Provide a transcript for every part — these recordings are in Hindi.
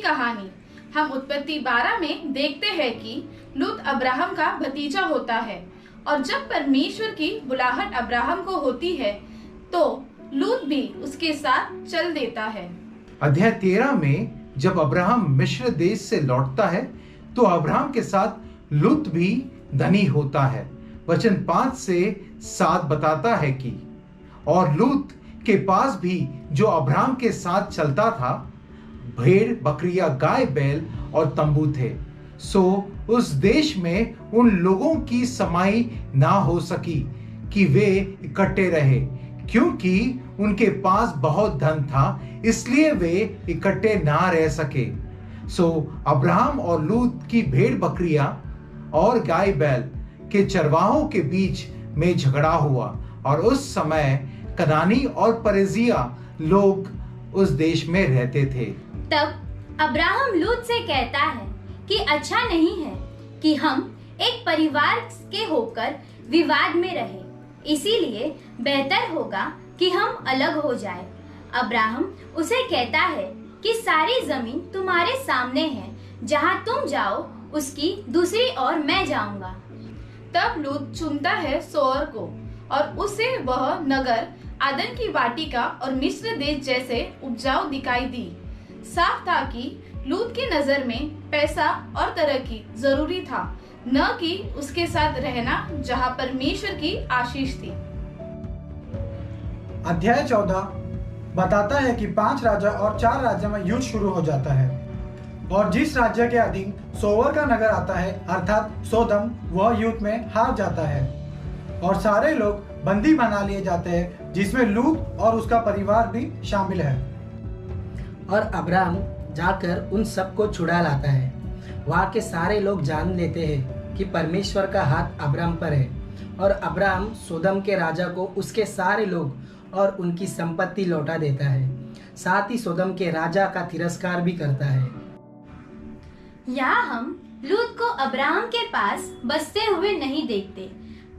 कहानी हम उत्पत्ति 12 में देखते हैं कि लूत अब्राहम का भतीजा होता है और जब परमेश्वर की बुलाहट अब्राहम को होती है तो लूत भी उसके साथ चल देता है। अध्याय 13 में जब अब्राहम मिस्र देश से लौटता है तो अब्राहम के साथ लूत भी धनी होता है। वचन 5 से 7 बताता है कि और लूत के पास भी जो अब्राहम के साथ चलता था भेड़ बकरियां गाय बैल और तंबू थे। सो उस देश में उन लोगों की समाई ना हो सकी कि वे इकट्ठे रहे, क्योंकि उनके पास बहुत धन था, इसलिए वे इकट्ठे ना रह सके। सो अब्राहम और लूत की भेड़ बकरियां और गाय बैल के चरवाहों के बीच में झगड़ा हुआ और उस समय कनानी और परिजिया लोग उस देश में रहते थे। तब अब्राहम लूत से कहता है कि अच्छा नहीं है कि हम एक परिवार के होकर विवाद में रहे, इसीलिए बेहतर होगा कि हम अलग हो जाएं। अब्राहम उसे कहता है कि सारी जमीन तुम्हारे सामने है, जहां तुम जाओ उसकी दूसरी ओर मैं जाऊंगा। तब लूत चुनता है सोअर को और उसे वह नगर आदन की वाटिका और मिस्र देश जैसे उपजाऊ दिखाई दी। साफ था कि लूत की नजर में पैसा और तरक्की जरूरी था, न कि उसके साथ रहना जहां परमेश्वर की आशीष थी। अध्याय 14 बताता है कि 5 राजा और 4 राज्यों में युद्ध शुरू हो जाता है और जिस राज्य के अधीन सोवर का नगर आता है अर्थात सोदम, वह युद्ध में हार जाता है और सारे लोग बंदी बना लिए जाते हैं, जिसमें लूत और उसका परिवार भी शामिल है। और अब्राहम जाकर उन सबको छुड़ा लाता है। वहाँ के सारे लोग जान लेते हैं कि परमेश्वर का हाथ अब्राहम पर है और अब्राहम सोदम के राजा को उसके सारे लोग और उनकी संपत्ति लौटा देता है। साथ ही सोदम के राजा का तिरस्कार भी करता है। यहाँ हम लूत को अब्राहम के पास बसते हुए नहीं देखते,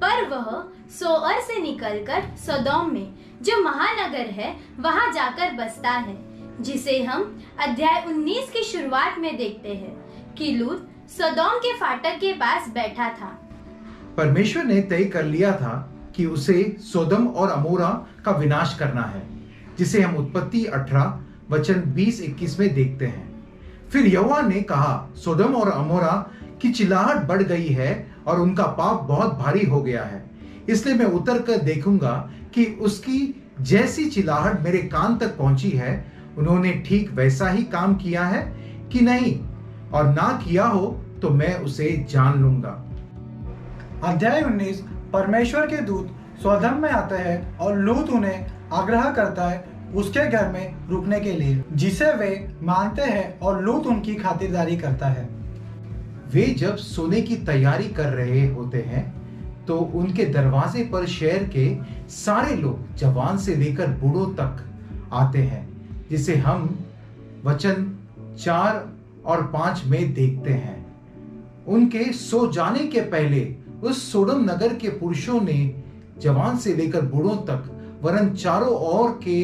पर वह सोअर से निकलकर सदोम में जो महानगर है वहां जाकर बसता है, जिसे हम अध्याय 19 की शुरुआत में देखते हैं कि लूत सदोम के फाटक के पास बैठा था। परमेश्वर ने तय कर लिया था कि उसे सोदम और अमोरा का विनाश करना है, जिसे हम उत्पत्ति 18 वचन 20-21 में देखते हैं। फिर यहोवा ने कहा, सोदम और अमोरा की चिल्लाहट बढ़ गई है और उनका पाप बहुत भारी हो गया है, इसलिए मैं उतर कर देखूंगा कि उसकी जैसी चिल्लाहट मेरे कान तक पहुंची है, उन्होंने ठीक वैसा ही काम किया है कि नहीं, और ना किया हो तो मैं उसे जान लूंगा। अध्याय 19 परमेश्वर के दूत सोदम में आते हैं और लूत उन्हें आग्रह करता है उसके घर में रुकने के लिए, जिसे वे मानते हैं और लूत उनकी खातिरदारी करता है। वे जब सोने की तैयारी कर रहे होते हैं तो उनके दरवाजे पर शहर के सारे लोग जवान से लेकर बूढ़ों तक आते हैं, जिसे हम वचन 4 और 5 में देखते हैं। उनके सो जाने के पहले उस सोडम नगर के पुरुषों ने जवान से लेकर बूढ़ों तक वरन चारों ओर के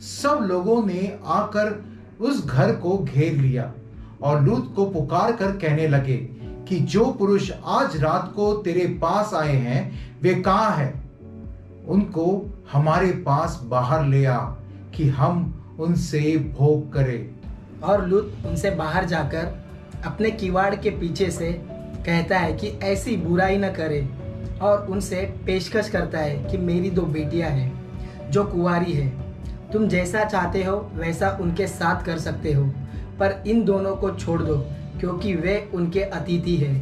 सब लोगों ने आकर उस घर को घेर लिया और लूत को पुकार कर कहने लगे कि जो पुरुष आज रात को तेरे पास आए हैं वे कहाँ हैं? उनको हमारे पास बाहर ले आ कि हम उनसे भोग करें। और लूत उनसे बाहर जाकर अपने किवाड़ के पीछे से कहता है कि ऐसी बुराई न करे और उनसे पेशकश करता है कि मेरी 2 बेटियां हैं जो कुंवारी है, तुम जैसा चाहते हो वैसा उनके साथ कर सकते हो, पर इन दोनों को छोड़ दो क्योंकि वे उनके अतिथि हैं।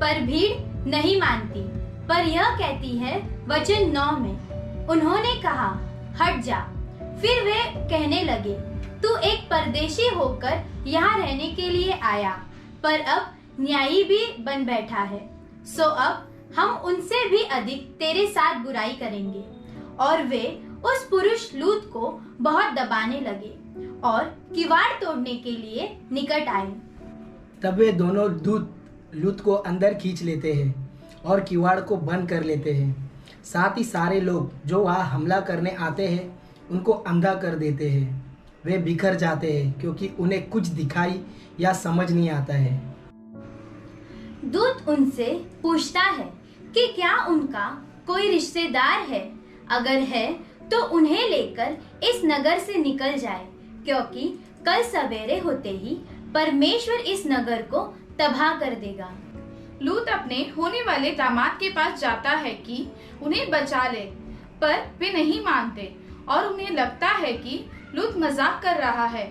पर भीड़ नहीं मानती, पर यह कहती है वचन 9 में, उन्होंने कहा हट जा। फिर वे कहने लगे तू एक परदेशी होकर यहाँ रहने के लिए आया, पर अब न्यायी भी बन बैठा है। सो अब हम उनसे भी अधिक तेरे साथ बुराई करेंगे। और वे उस पुरुष लूत को बहुत दबाने लगे और किवाड़ तोड़ने के लिए निकट आए। तब वे दोनों दूत लूत को अंदर खींच लेते हैं और किवाड़ को बंद कर लेते हैं। साथ ही सारे लोग जो वहाँ हमला करने आते हैं उनको अंधा कर देते हैं वे बिखर जाते हैं क्योंकि उन्हें कुछ दिखाई या समझ नहीं आता है। दूत उनसे पूछता है कि क्या उनका कोई रिश्तेदार है, अगर है तो उन्हें लेकर इस नगर से निकल जाए, क्योंकि कल सवेरे होते ही परमेश्वर इस नगर को तबाह कर देगा। लूत अपने होने वाले दामाद के पास जाता है कि उन्हें बचा ले, पर वे नहीं मानते और उन्हें लगता है कि लूत मजाक कर रहा है।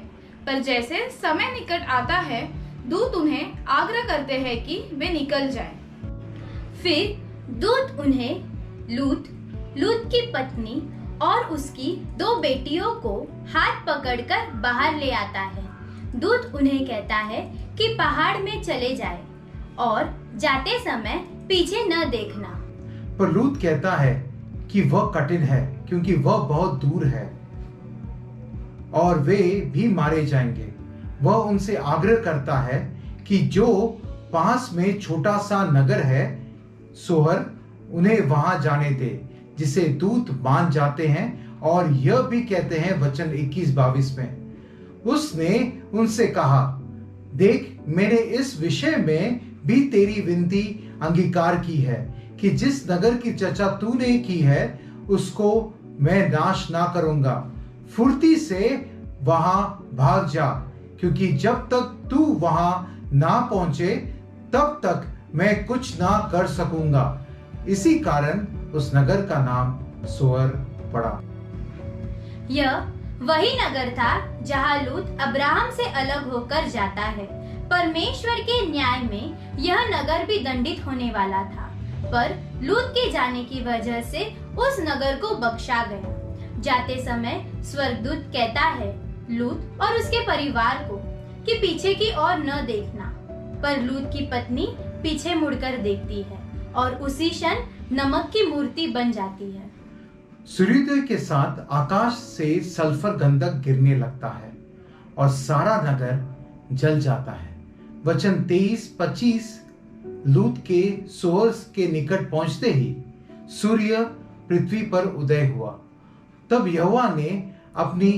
पर जैसे समय निकट आता है, दूत उन्हें आग्रह करते हैं कि वे निकल जाएं। फिर दूत उन्हें लूत की पत्नी और उसकी 2 बेटियों को हाथ पकड़कर बाहर ले आता है। दूत उन्हें कहता है कि पहाड़ में चले जाए और जाते समय पीछे न देखना। पर लूत कहता है कि वह कठिन है, क्योंकि वह बहुत दूर है और वे भी मारे जाएंगे। वह उनसे आग्रह करता है कि जो पास में छोटा सा नगर है सोहर, उन्हें वहां जाने दे, जिसे दूत मान जाते हैं। और यह भी कहते हैं वचन 21-22 में, उसने उनसे कहा, देख, मैंने इस विषय में भी तेरी विनती अंगीकार की है कि जिस नगर की चर्चा तूने की है उसको मैं नाश ना करूंगा। फुर्ती से वहां भाग जा, क्योंकि जब तक तू वहां ना पहुंचे तब तक मैं कुछ ना कर सकूंगा। इसी कारण उस नगर का नाम सोअर पड़ा। यह वही नगर था जहाँ लूत अब्राहम से अलग होकर जाता है। परमेश्वर के न्याय में यह नगर भी दंडित होने वाला था, पर लूत के जाने की वजह से उस नगर को बख्शा गया। जाते समय स्वर्गदूत कहता है लूत और उसके परिवार को कि पीछे की ओर न देखना, पर लूत की पत्नी पीछे मुड़कर देखती है और उसी क्षण नमक की मूर्ति बन जाती है। सूर्योदय के साथ आकाश से सल्फर गंधक गिरने लगता है और सारा नगर जल जाता है। वचन 23-25, लूत के सोअर के निकट पहुंचते ही सूर्य पृथ्वी पर उदय हुआ। तब यहोवा ने अपनी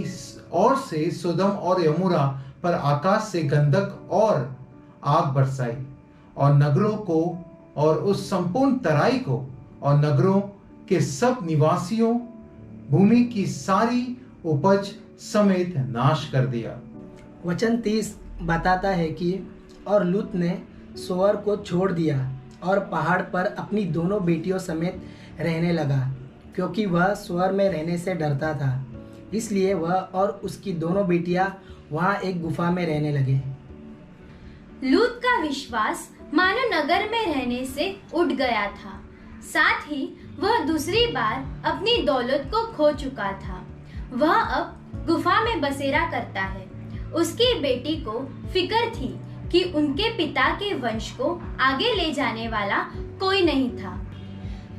ओर से सोदम और यमूरा पर आकाश से गंधक और आग बरसाई और नगरों को और उस संपूर्ण तराई को और नगरों के सब निवासियों, भूमि की सारी उपज समेत नाश कर दिया। वचन 30 बताता है कि और लूत ने सोअर को छोड़ दिया और पहाड़ पर अपनी दोनों बेटियों समेत रहने लगा, क्योंकि वह सोअर में रहने से डरता था। इसलिए वह और उसकी दोनों बेटियां वहां एक गुफा में रहने लगे। लूत का विश्वास मानो नगर में रहने से उठ गया था। साथ ही वह दूसरी बार अपनी दौलत को खो चुका था। वह अब गुफा में बसेरा करता है। उसकी बेटी को फिक्र थी कि उनके पिता के वंश को आगे ले जाने वाला कोई नहीं था।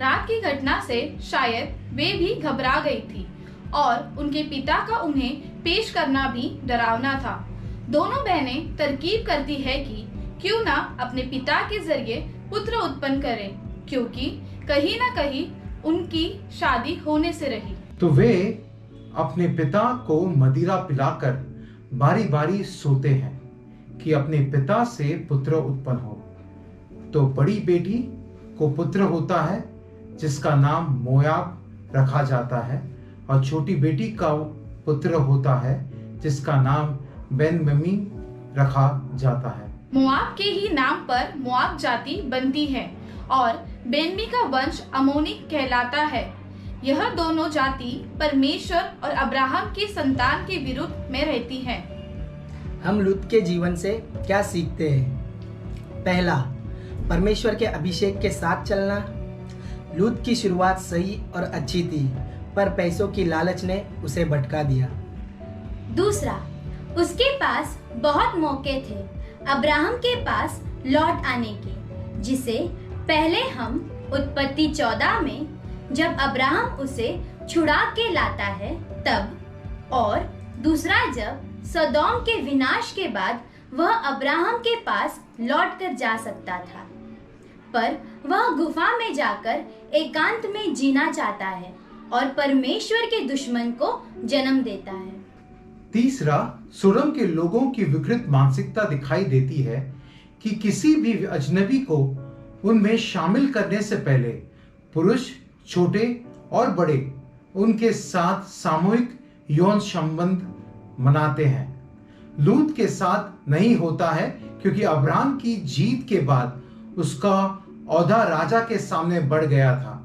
रात की घटना से शायद वे भी घबरा गई थी और उनके पिता का उन्हें पेश करना भी डरावना था। दोनों बहनें तरकीब करती है कि क्यों ना अपने पिता के जरिए पुत्र उत्पन्न करें, क्योंकि कहीं ना कहीं उनकी शादी होने से रही। तो वे अपने पिता को मदिरा पिलाकर बारी बारी सोते हैं कि अपने पिता से पुत्र उत्पन्न हो। तो बड़ी बेटी को पुत्र होता है जिसका नाम मोयाब रखा जाता है, और छोटी बेटी का पुत्र होता है जिसका नाम बेनयमीन रखा जाता है। मोआब के ही नाम पर मोआब जाति बनती है और बेनमी का वंश अमोनिक कहलाता है। यह दोनों जाति परमेश्वर और अब्राहम की संतान के विरुद्ध में रहती है। हम लूत के जीवन से क्या सीखते हैं? पहला, परमेश्वर के अभिषेक के साथ चलना। लूत की शुरुआत सही और अच्छी थी, पर पैसों की लालच ने उसे भटका दिया। दूसरा, उसके पास बहुत मौके थे अब्राहम के पास लौट आने के, जिसे पहले हम उत्पत्ति 14 में जब अब्राहम उसे छुड़ा के लाता है तब, और दूसरा जब सदोम के विनाश के बाद वह अब्राहम के पास लौट कर जा सकता था, पर वह गुफा में जाकर एकांत में जीना चाहता है और परमेश्वर के दुश्मन को जन्म देता है। तीसरा, सोडम के लोगों की विकृत मानसिकता दिखाई देती है कि किसी भी अजनबी को उनमें शामिल करने से पहले पुरुष, छोटे और बड़े, उनके साथ सामूहिक यौन संबंध मनाते हैं। लूत के साथ नहीं होता है क्योंकि अब्राहम की जीत के बाद उसका औहदा राजा के सामने बढ़ गया था।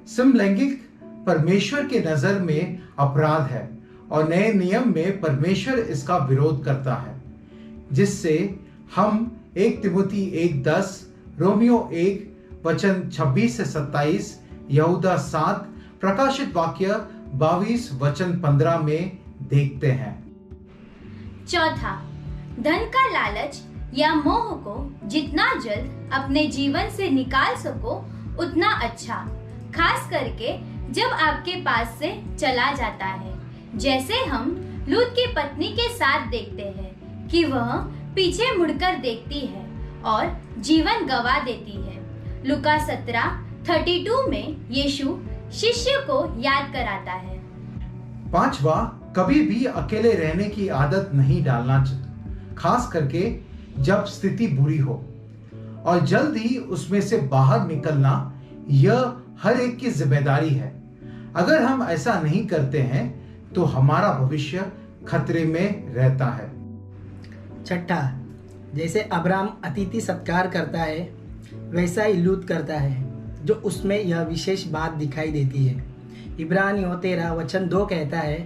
समलैंगिक परमेश्वर के नजर में अपराध है और नए नियम में परमेश्वर इसका विरोध करता है, जिससे हम 1 तिमुथी 1:10, रोमियो 1:26 से 27, यहूदा 7, प्रकाशित वाक्य 22:15 में देखते हैं। चौथा, धन का लालच या मोह को जितना जल्द अपने जीवन से निकाल सको उतना अच्छा, खास करके जब आपके पास से चला जाता है, जैसे हम लूत की पत्नी के साथ देखते हैं कि वह पीछे मुड़कर देखती है और जीवन गंवा देती है। लूका 17:32 में यीशु शिष्य को याद कराता है। पांचवा, कभी भी अकेले रहने की आदत नहीं डालना चाहिए, खास करके जब स्थिति बुरी हो, और जल्द ही उसमें से बाहर निकलना यह हर एक की जिम्मेदारी है। अगर हम ऐसा नहीं करते हैं तो हमारा भविष्य खतरे में रहता है। छठा, जैसे अब्राहम अतिथि सत्कार करता है वैसा ही लूत करता है, जो उसमें यह विशेष बात दिखाई देती है। इब्रानियों 13:2 कहता है,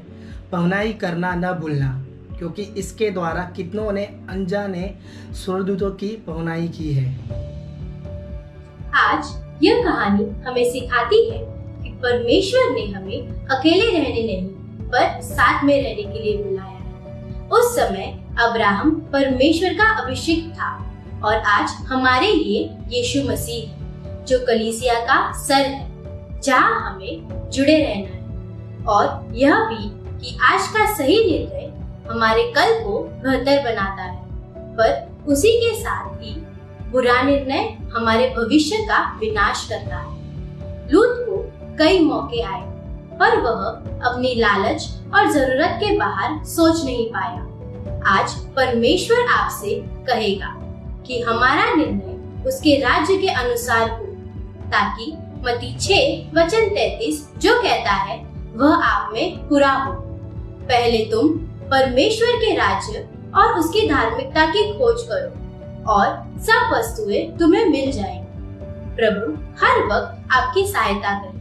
पहुनाई करना न भूलना, क्योंकि इसके द्वारा कितनों ने अनजाने स्वर्गदूतों की पहुनाई की है। आज यह कहानी हमें सिखाती है कि परमेश्वर ने हमें अकेले रहने नहीं पर साथ में रहने के लिए बुलाया है। उस समय अब्राहम परमेश्वर का अभिषिक्त था और आज हमारे लिए यीशु मसीह है, जो कलीसिया का सर है, जहाँ हमें जुड़े रहना है। और यह भी कि आज का सही निर्णय हमारे कल को बेहतर बनाता है, पर उसी के साथ ही बुरा निर्णय हमारे भविष्य का विनाश करता है। लूत को कई मौके आए, पर वह अपनी लालच और जरूरत के बाहर सोच नहीं पाया। आज परमेश्वर आपसे कहेगा कि हमारा निर्णय उसके राज्य के अनुसार हो, ताकि मत्ती 6:33 जो कहता है वह आप में पूरा हो। पहले तुम परमेश्वर के राज्य और उसकी धार्मिकता की खोज करो और सब वस्तुएं तुम्हें मिल जाएंगी। प्रभु हर वक्त आपकी सहायता करे।